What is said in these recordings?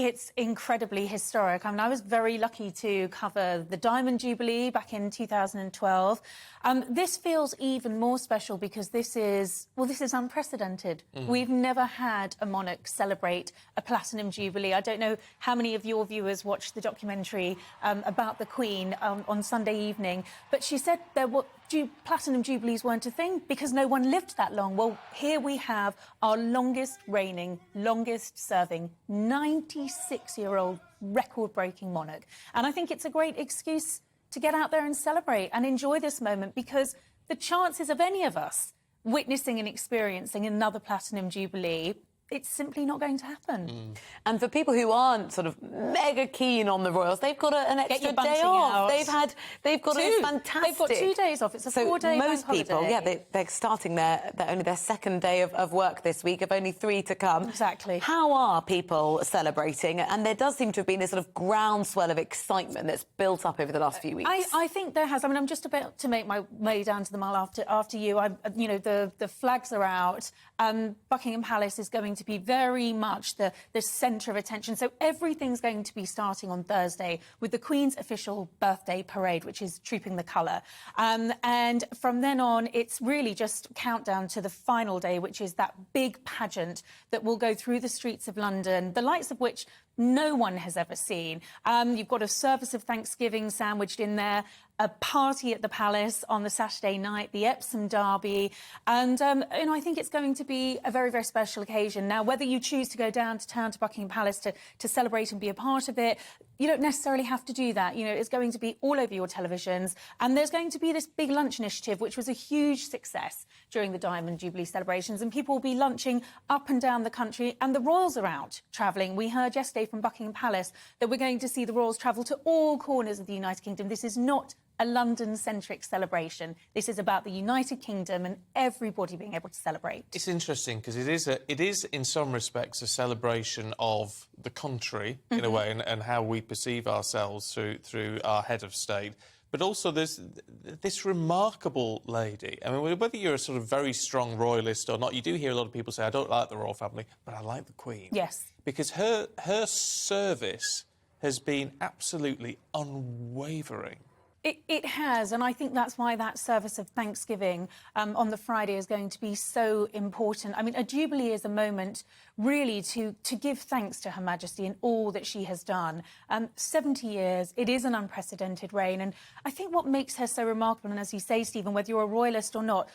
it's incredibly historic. I mean, I was very lucky to cover the Diamond Jubilee back in 2012. This feels even more special because this is unprecedented. We've never had a monarch celebrate a Platinum Jubilee. I don't know how many of your viewers watched the documentary about the Queen on Sunday evening, but she said Platinum Jubilees weren't a thing because no one lived that long. Well, here we have our longest reigning, longest serving, 96-year-old record-breaking monarch. And I think it's a great excuse to get out there and celebrate and enjoy this moment, because the chances of any of us witnessing and experiencing another Platinum Jubilee, it's simply not going to happen. And for people who aren't sort of mega keen on the royals, they've got an extra day off. They've got a fantastic. They've got 2 days off. It's a 4-day most bank people, holiday. they're starting only their second day of work this week, of only 3 to come. Exactly. How are people celebrating? And there does seem to have been this sort of groundswell of excitement that's built up over the last few weeks. I think there has. I mean, I'm just about to make my way down to the Mall after you. You know, the flags are out. Buckingham Palace is going to be very much the centre of attention. So everything's going to be starting on Thursday with the Queen's official birthday parade, which is Trooping the Colour. And from then on, it's really just countdown to the final day, which is that big pageant that will go through the streets of London, the likes of which no one has ever seen. You've got a service of Thanksgiving sandwiched in there, a party at the Palace on the Saturday night, the Epsom Derby, and you know, I think it's going to be a very, very special occasion. Now, whether you choose to go down to town to Buckingham Palace to celebrate and be a part of it, you don't necessarily have to do that. You know, it's going to be all over your televisions, and there's going to be this big lunch initiative, which was a huge success during the Diamond Jubilee celebrations, and people will be lunching up and down the country, and the royals are out travelling. We heard yesterday from Buckingham Palace that we're going to see the royals travel to all corners of the United Kingdom. This is not a London-centric celebration. This is about the United Kingdom and everybody being able to celebrate. It's interesting because it is in some respects a celebration of the country in a way, and how we perceive ourselves through our head of state. But also there's this remarkable lady. I mean, whether you're a sort of very strong royalist or not, you do hear a lot of people say, I don't like the royal family, but I like the Queen. Yes. Because her service has been absolutely unwavering. It has, and I think that's why that service of Thanksgiving on the Friday is going to be so important. I mean, a Jubilee is a moment, really, to give thanks to Her Majesty and all that she has done. 70 years, it is an unprecedented reign, and I think what makes her so remarkable, and as you say, Stephen, whether you're a royalist or not,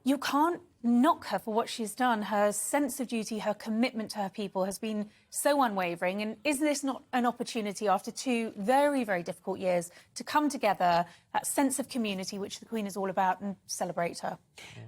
you can't knock her for what she's done. Her sense of duty, her commitment to her people has been so unwavering. And is this not an opportunity after 2 very, very difficult years to come together, that sense of community which the Queen is all about, and celebrate her?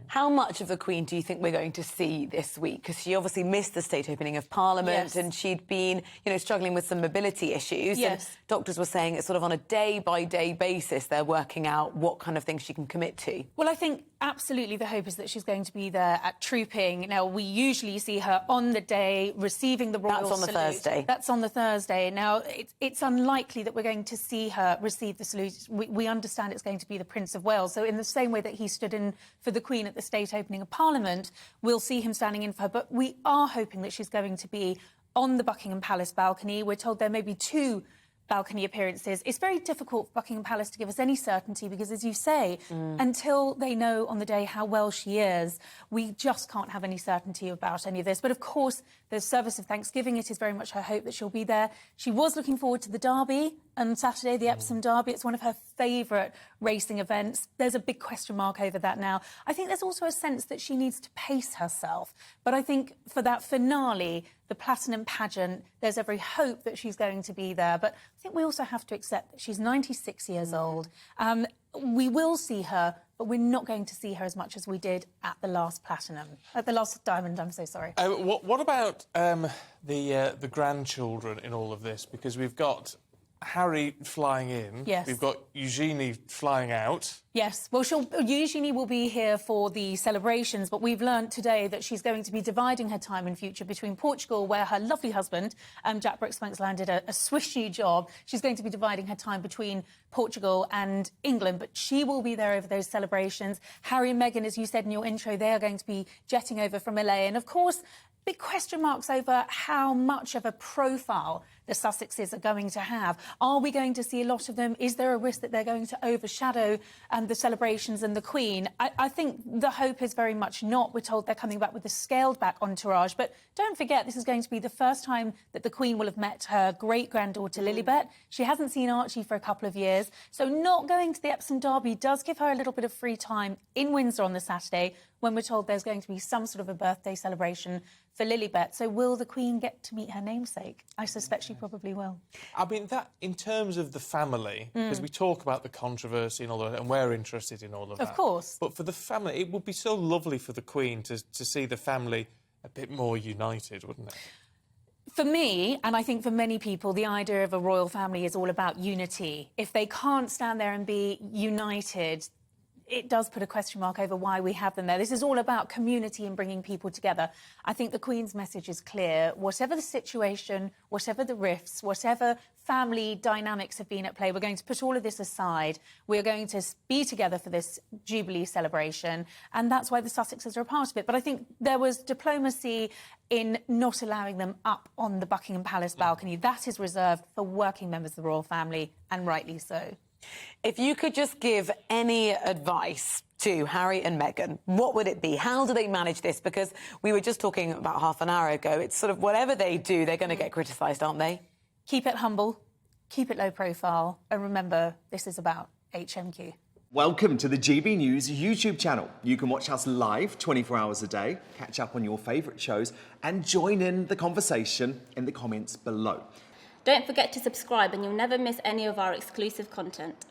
How much of the Queen do you think we're going to see this week? Because she obviously missed the state opening of Parliament, and she'd been, you know, struggling with some mobility issues. Yes. And doctors were saying it's sort of on a day-by-day basis they're working out what kind of things she can commit to. Well, I think absolutely the hope is that she's going to be there at Trooping. Now, we usually see her on the day receiving the royal salute. That's on the Thursday. That's on the Thursday. Now, it's unlikely that we're going to see her receive the salute. We understand it's going to be the Prince of Wales. So in the same way that he stood in for the Queen at the state opening of Parliament, we'll see him standing in for her. But we are hoping that she's going to be on the Buckingham Palace balcony. We're told there may be 2 balcony appearances. It's very difficult for Buckingham Palace to give us any certainty because, as you say, until they know on the day how well she is, we just can't have any certainty about any of this. But, of course, the service of Thanksgiving, it is very much her hope that she'll be there. She was looking forward to the Derby on Saturday, the Epsom Derby. It's one of her favourite racing events. There's a big question mark over that now. I think there's also a sense that she needs to pace herself. But I think for that finale, the Platinum pageant, there's every hope that she's going to be there. But I think we also have to accept that she's 96 years old. We will see her, but we're not going to see her as much as we did at the last Diamond, I'm so sorry. What about the grandchildren in all of this? Because we've got Harry flying in. Yes. We've got Eugenie flying out. Yes. Well, Eugenie will be here for the celebrations, but we've learned today that she's going to be dividing her time in future between Portugal, where her lovely husband, Jack Brooks landed a swish new job. She's going to be dividing her time between Portugal and England, but she will be there over those celebrations. Harry and Meghan, as you said in your intro, they are going to be jetting over from LA. And, of course, big question marks over how much of a profile the Sussexes are going to have? Are we going to see a lot of them? Is there a risk that they're going to overshadow the celebrations and the Queen? I think the hope is very much not. We're told they're coming back with a scaled-back entourage. But don't forget, this is going to be the first time that the Queen will have met her great-granddaughter Lilibet. She hasn't seen Archie for a couple of years. So not going to the Epsom Derby does give her a little bit of free time in Windsor on the Saturday, when we're told there's going to be some sort of a birthday celebration for Lilibet. So will the Queen get to meet her namesake? I suspect she probably will. I mean, that, in terms of the family, because we talk about the controversy and all of that, and we're interested in all of that. Of course. But for the family, it would be so lovely for the Queen to see the family a bit more united, wouldn't it? For me, and I think for many people, the idea of a royal family is all about unity. If they can't stand there and be united, it does put a question mark over why we have them there. This is all about community and bringing people together. I think the Queen's message is clear. Whatever the situation, whatever the rifts, whatever family dynamics have been at play, we're going to put all of this aside. We're going to be together for this Jubilee celebration, and that's why the Sussexes are a part of it. But I think there was diplomacy in not allowing them up on the Buckingham Palace balcony. That is reserved for working members of the royal family, and rightly so. If you could just give any advice to Harry and Meghan, what would it be? How do they manage this? Because we were just talking about half an hour ago, it's sort of whatever they do, they're going to get criticised, aren't they? Keep it humble, keep it low profile, and remember, this is about HMQ. Welcome to the GB News YouTube channel. You can watch us live 24 hours a day, catch up on your favourite shows, and join in the conversation in the comments below. Don't forget to subscribe and you'll never miss any of our exclusive content.